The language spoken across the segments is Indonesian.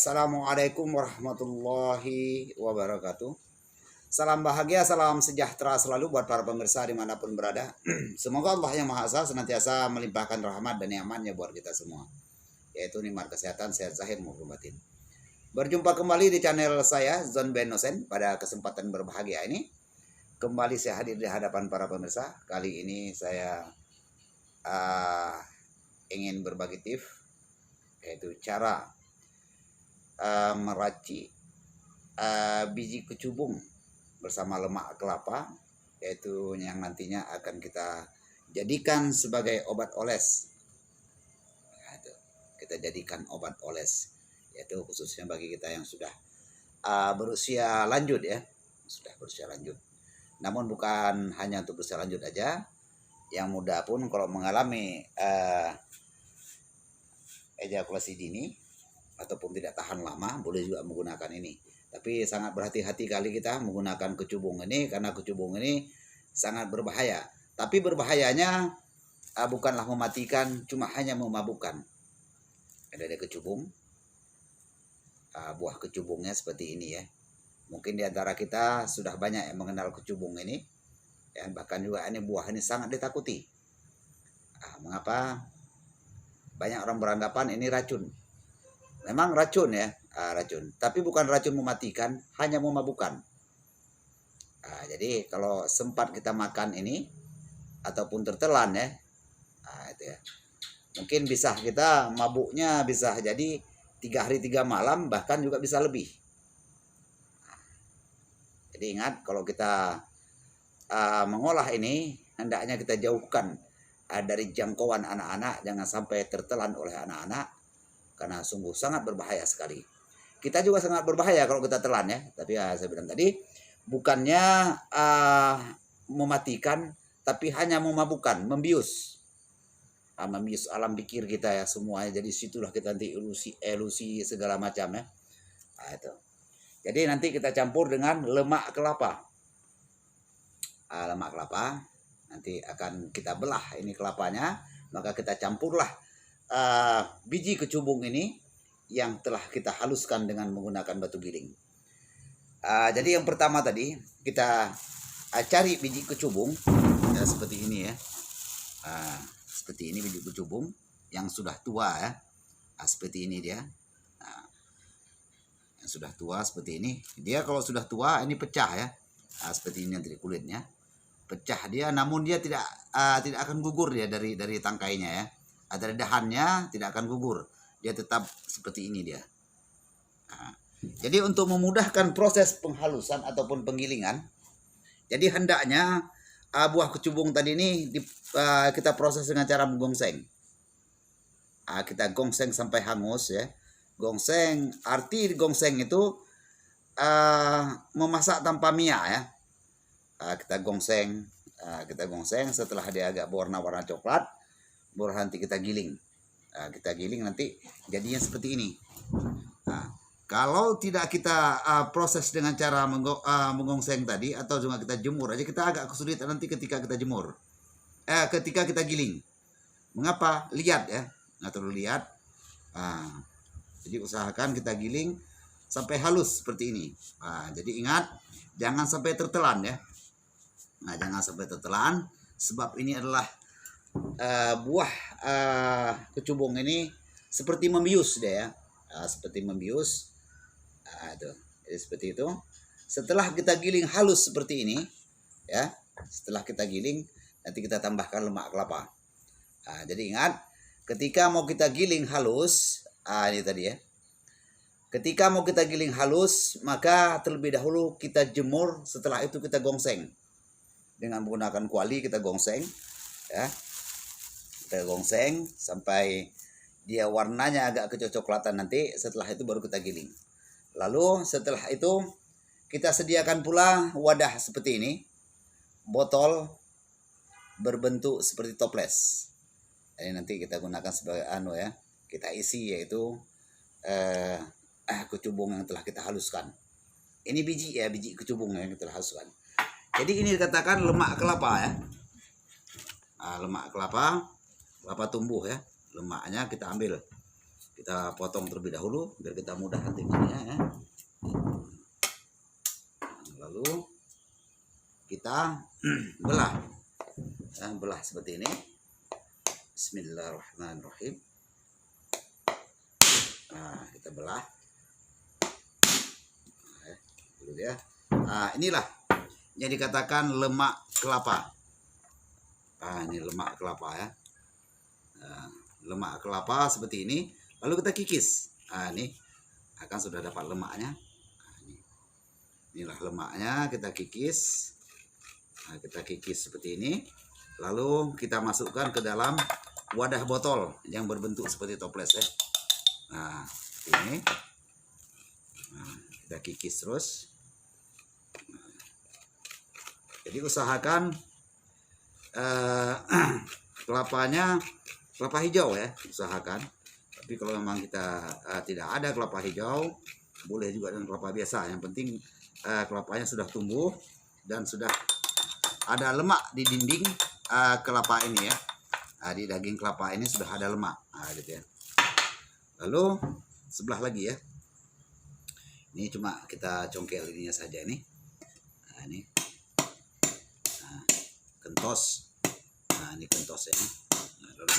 Assalamualaikum warahmatullahi wabarakatuh. Salam bahagia, salam sejahtera selalu buat para pemirsa dimanapun berada. Semoga Allah yang Maha Esa senantiasa melimpahkan rahmat dan nikmat-Nya buat kita semua, yaitu nikmat kesehatan, sehat zahir maupun batin. Berjumpa kembali di channel saya, Zon Ben Nosen. Pada kesempatan berbahagia ini, kembali saya hadir di hadapan para pemirsa. Kali ini saya ingin berbagi tips, yaitu cara meracik biji kecubung bersama lemak kelapa, yaitu yang nantinya akan kita jadikan sebagai obat oles. Kita jadikan obat oles, yaitu khususnya bagi kita yang sudah berusia lanjut ya, sudah berusia lanjut. Namun bukan hanya untuk berusia lanjut aja, yang muda pun kalau mengalami ejakulasi dini ataupun tidak tahan lama boleh juga menggunakan ini. Tapi sangat berhati-hati kali kita menggunakan kecubung ini, karena kecubung ini sangat berbahaya. Tapi berbahayanya bukanlah mematikan, cuma hanya memabukkan. Ada kecubung, buah kecubungnya seperti ini ya. Mungkin di antara kita sudah banyak yang mengenal kecubung ini, ya, bahkan juga ini buah ini sangat ditakuti. Mengapa? Banyak orang beranggapan ini racun. Memang racun ya, racun. Tapi bukan racun mematikan, hanya memabukkan. Jadi kalau sempat kita makan ini ataupun tertelan ya, itu ya, mungkin bisa kita mabuknya bisa jadi 3 hari 3 malam, bahkan juga bisa lebih. Jadi ingat, kalau kita mengolah ini, hendaknya kita jauhkan dari jangkauan anak-anak, jangan sampai tertelan oleh anak-anak, karena sungguh sangat berbahaya sekali. Kita juga sangat berbahaya kalau kita telan ya. Tapi saya bilang tadi, bukannya mematikan, tapi hanya memabukkan, membius. Membius alam pikir kita ya semuanya. Jadi situlah kita nanti ilusi segala macam ya. Itu. Jadi nanti kita campur dengan lemak kelapa. Lemak kelapa nanti akan kita belah ini kelapanya, maka kita campurlah biji kecubung ini yang telah kita haluskan dengan menggunakan batu giling. Jadi yang pertama tadi kita cari biji kecubung ya, seperti ini ya. Seperti ini biji kecubung yang sudah tua ya. Seperti ini dia. Yang sudah tua seperti ini. Dia kalau sudah tua ini pecah ya. Seperti ini nanti kulitnya. Pecah dia, namun dia tidak akan gugur dia dari tangkainya ya. Dari dahannya tidak akan gugur, dia tetap seperti ini dia. Jadi untuk memudahkan proses penghalusan ataupun penggilingan, jadi hendaknya buah kecubung tadi ini kita proses dengan cara menggongseng. Kita gongseng sampai hangus ya. Gongseng, arti gongseng itu memasak tanpa minyak ya. Kita gongseng, setelah dia agak berwarna coklat, baru nanti kita giling. Kita giling nanti jadinya seperti ini. Kalau tidak kita proses dengan cara menggongseng tadi, atau juga kita jemur aja, kita agak kesulitan nanti ketika kita jemur. Ketika kita giling. Mengapa? Lihat ya, nggak terlalu lihat. Jadi usahakan kita giling sampai halus seperti ini. Jadi ingat, jangan sampai tertelan ya. Jangan sampai tertelan, sebab ini adalah buah kecubung ini seperti membius dia ya. Seperti membius. Jadi seperti itu. Setelah kita giling halus seperti ini ya, setelah kita giling nanti kita tambahkan lemak kelapa. Jadi ingat, ketika mau kita giling halus, ini tadi ya. Ketika mau kita giling halus, maka terlebih dahulu kita jemur, setelah itu kita gongseng. Dengan menggunakan kuali kita gongseng ya. Kita gongseng sampai dia warnanya agak kecoklatan nanti. Setelah itu baru kita giling. Lalu setelah itu kita sediakan pula wadah seperti ini, botol berbentuk seperti toples. Ini nanti kita gunakan sebagai ya, kita isi yaitu kecubung yang telah kita haluskan. Ini biji ya, biji kecubung yang kita haluskan. Jadi ini dikatakan lemak kelapa ya. Lemak kelapa tumbuh ya. Lemaknya kita ambil Kita potong terlebih dahulu biar kita mudah nantinya ya. Lalu kita belah, belah seperti ini. Bismillahirrahmanirrahim. Nah, kita belah dulu ya. Nah, inilah yang dikatakan lemak kelapa. Ini lemak kelapa ya. Lemak kelapa seperti ini. Lalu kita kikis. Ini akan sudah dapat lemaknya. Inilah lemaknya, kita kikis. Kita kikis seperti ini. Lalu kita masukkan ke dalam wadah botol yang berbentuk seperti toples ya. Nah, ini. Kita kikis terus. Jadi usahakan kelapanya kelapa hijau ya, usahakan. Tapi kalau memang kita tidak ada kelapa hijau, boleh juga dengan kelapa biasa. Yang penting kelapanya sudah tumbuh dan sudah ada lemak di dinding kelapa ini ya. Di daging kelapa ini sudah ada lemak, gitu ya. Lalu sebelah lagi ya. Ini cuma kita congkel ininya saja ini. Ini kentos. Ini kentos ya. Lalu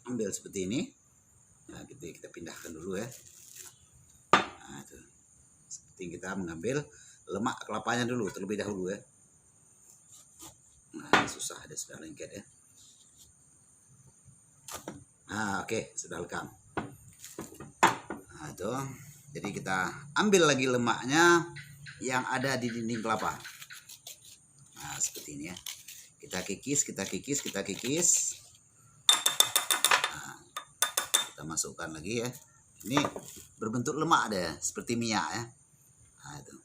ambil seperti ini. Kita pindahkan dulu ya. Itu. Seperti kita mengambil lemak kelapanya dulu terlebih dahulu ya. Susah, ada sudah lengket ya. Oke, sudah lekang. Itu. Jadi kita ambil lagi lemaknya yang ada di dinding kelapa. Seperti ini ya. Kita kikis. Kita masukkan lagi ya. Ini berbentuk lemak deh, seperti minyak ya. Itu.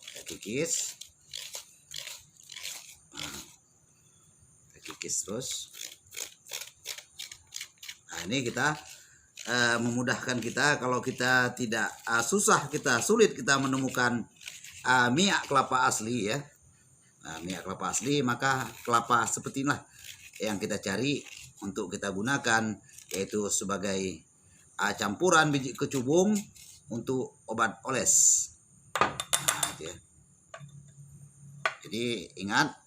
Kita kikis. Kita kikis terus. Ini kita memudahkan kita kalau kita tidak sulit kita menemukan minyak kelapa asli ya. Minyak kelapa asli, maka kelapa seperti inilah yang kita cari untuk kita gunakan, yaitu sebagai campuran biji kecubung untuk obat oles. Gitu ya. Jadi ingat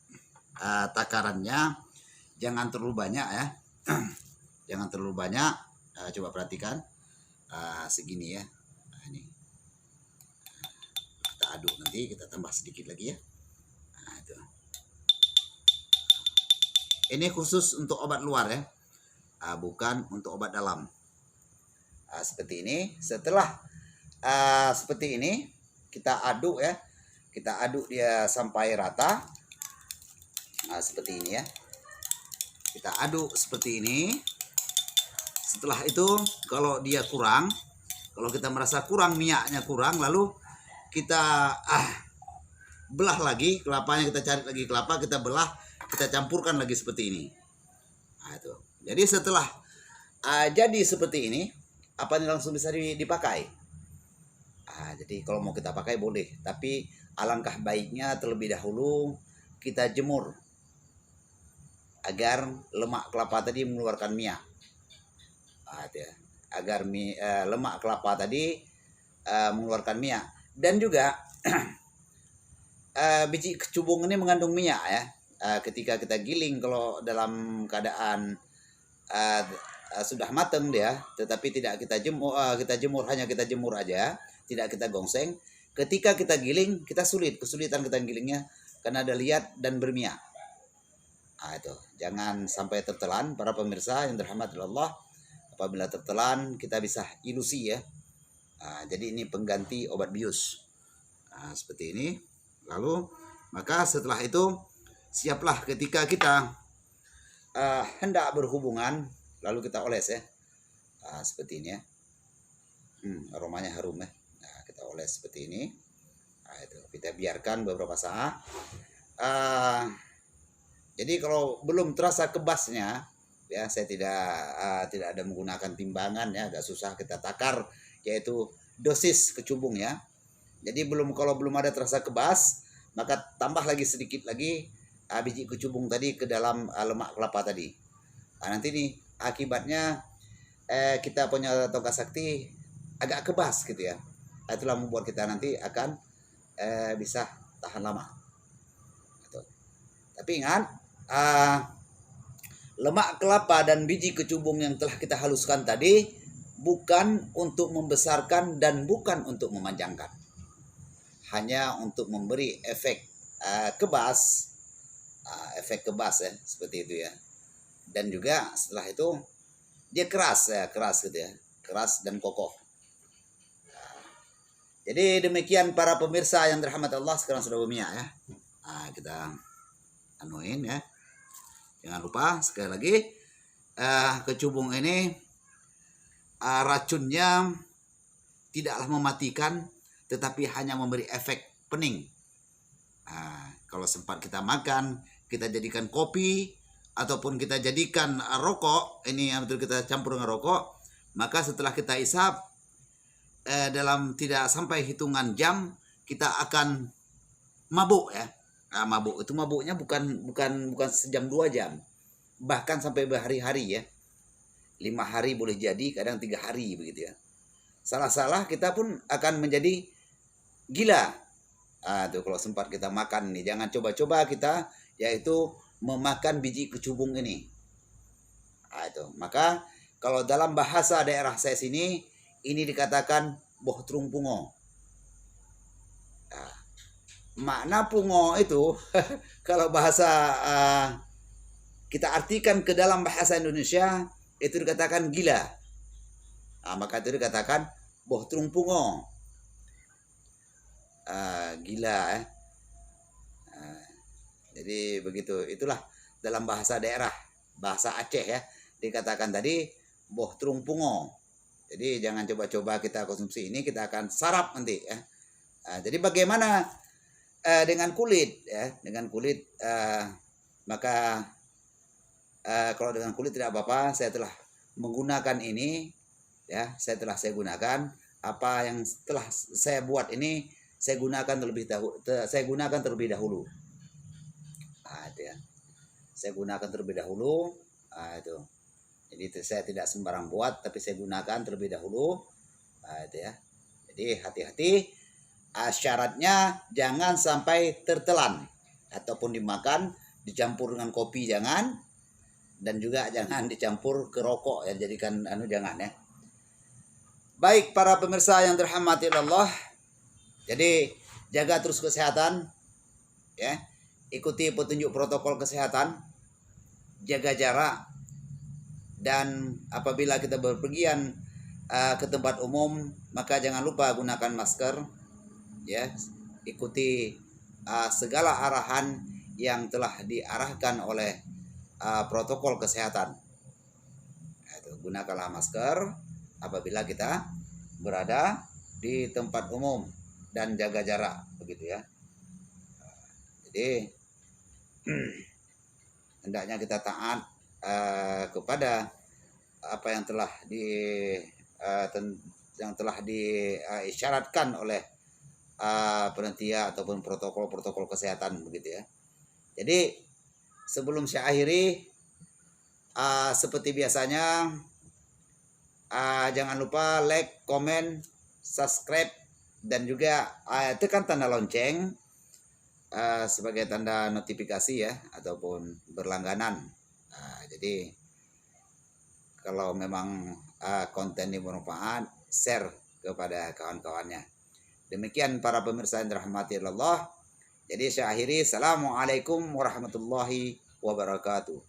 takarannya jangan terlalu banyak ya. Jangan terlalu banyak. Coba perhatikan segini ya. Ini kita aduk, nanti kita tambah sedikit lagi ya. Itu. Ini khusus untuk obat luar ya, bukan untuk obat dalam. Seperti ini. Setelah seperti ini kita aduk ya, kita aduk dia sampai rata. Seperti ini ya, kita aduk seperti ini. Setelah itu kalau dia kurang, kalau kita merasa kurang minyaknya kurang, lalu kita belah lagi kelapanya, kita cari lagi kelapa, kita belah, kita campurkan lagi seperti ini. Itu. Jadi setelah jadi seperti ini, apa ini langsung bisa dipakai. Jadi kalau mau kita pakai boleh, tapi alangkah baiknya terlebih dahulu kita jemur agar lemak kelapa tadi mengeluarkan minyak. Agar lemak kelapa tadi mengeluarkan minyak. Dan juga biji kecubung ini mengandung minyak ya. Ketika kita giling, kalau dalam keadaan sudah matang dia, tetapi tidak kita jemur, hanya kita jemur aja, tidak kita gongseng. Ketika kita giling, kita kesulitan kita gilingnya karena ada liat dan berminyak. Itu jangan sampai tertelan para pemirsa yang dirahmati Allah. Apabila tertelan kita bisa ilusi ya. Jadi ini pengganti obat bius. Seperti ini. Lalu maka setelah itu siaplah ketika kita hendak berhubungan, lalu kita oles ya. Seperti ini ya. Aromanya harum ya. Kita oles seperti ini. Itu kita biarkan beberapa saat. Jadi kalau belum terasa kebasnya ya, saya tidak ada menggunakan timbangan ya, agak susah kita takar, yaitu dosis kecubung ya. Jadi kalau belum ada terasa kebas, maka tambah lagi sedikit lagi biji kecubung tadi ke dalam lemak kelapa tadi. Nanti nih akibatnya kita punya toga sakti agak kebas gitu ya. Itulah membuat kita nanti akan bisa tahan lama. Gitu. Tapi ingat, lemak kelapa dan biji kecubung yang telah kita haluskan tadi bukan untuk membesarkan dan bukan untuk memanjangkan. Hanya untuk memberi efek kebas, ya, seperti itu ya. Dan juga setelah itu dia keras gitu ya, keras dan kokoh. Jadi demikian para pemirsa yang dirahmati Allah, sekarang sudah berminyak ya. Kita anuin ya. Jangan lupa sekali lagi kecubung ini racunnya tidaklah mematikan, tetapi hanya memberi efek pening. Kalau sempat kita makan, kita jadikan kopi ataupun kita jadikan rokok, ini yang betul kita campur dengan rokok, maka setelah kita isap dalam tidak sampai hitungan jam kita akan mabuk ya. Mabuk itu mabuknya bukan sejam 2 jam, bahkan sampai berhari-hari ya. 5 hari boleh jadi, kadang 3 hari begitu ya. Salah-salah kita pun akan menjadi gila. Tuh kalau sempat kita makan nih, jangan coba-coba kita yaitu memakan biji kecubung ini. Itu. Maka kalau dalam bahasa daerah saya sini ini dikatakan boh trung pungo. Makna pungo itu kalau bahasa kita artikan ke dalam bahasa Indonesia itu dikatakan gila. Maka itu dikatakan boh trung pungo. Gila. Jadi begitu, itulah dalam bahasa daerah, bahasa Aceh ya, dikatakan tadi boh trung pungo. Jadi jangan coba-coba kita konsumsi ini, kita akan sarap nanti ya. Jadi bagaimana dengan kulit ya, dengan kulit maka kalau dengan kulit tidak apa-apa, saya telah menggunakan ini ya, saya gunakan apa yang telah saya buat ini, saya gunakan terlebih dahulu. Itu ya. Saya gunakan terlebih dahulu. Itu. Jadi saya tidak sembarang buat, tapi saya gunakan terlebih dahulu. Itu ya. Jadi hati-hati. Syaratnya jangan sampai tertelan ataupun dimakan, dicampur dengan kopi jangan, dan juga jangan dicampur ke rokok ya, jadikan jangan ya. Baik para pemirsa yang dirahmati Allah. Jadi jaga terus kesehatan ya. Ikuti petunjuk protokol kesehatan, jaga jarak, dan apabila kita berpergian ke tempat umum maka jangan lupa gunakan masker ya. Ikuti segala arahan yang telah diarahkan oleh protokol kesehatan. Gunakanlah masker apabila kita berada di tempat umum dan jaga jarak begitu ya. Jadi hendaknya kita taat kepada apa yang telah diisyaratkan oleh panitia ataupun protokol kesehatan begitu ya. Jadi sebelum saya akhiri, seperti biasanya jangan lupa like, komen, subscribe, dan juga tekan tanda lonceng sebagai tanda notifikasi ya, ataupun berlangganan. Jadi kalau memang konten ini bermanfaat, share kepada kawan-kawannya. Demikian para pemirsa yang dirahmati Allah. Jadi saya akhiri, assalamualaikum warahmatullahi wabarakatuh.